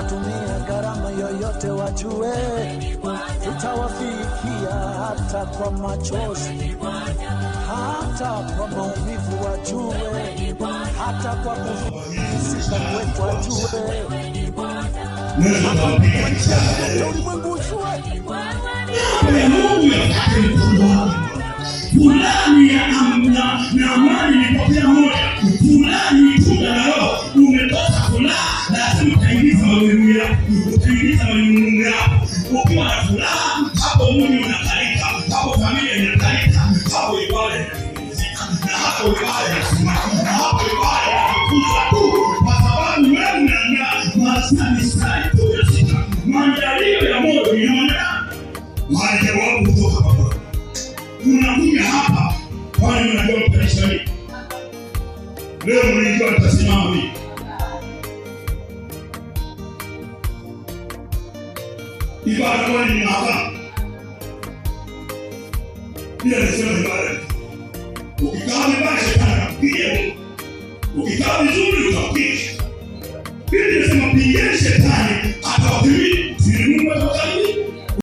tumia gharama yoyote wajue, tutawafikia hata kwa machozi, hata kwa maumivu wajue, hata kwa kufisika kwetu wajue, ulimwengu ujue fulani ya na amani nipokea moja, fulani tunda la Roho umetoka furaha, lazima utaingiza maneno yako, utaingiza maneno yako. Ukiwa na furaha, hapo Mungu unakalika, hapo familia inakalika, hapo ibada inatimizika, na hapo ibada inasimama, na hapo ibada inakuza tu, kwa sababu wewe unaandaa masaa mistari tunasika maandalio ya moyo inaonekana. Majawabu kutoka kwa Mungu. Unakuja hapa kwani unajua mtanisha nini? Leo mlijua nitasimama mimi. Ibada kwani ni mahakama. Bila nasema ibada. Ukikaa vibaya shetani anakupiga. Ukikaa vizuri utapiga. Bila nasema pigeni shetani atawapiga. Si Mungu atawapiga.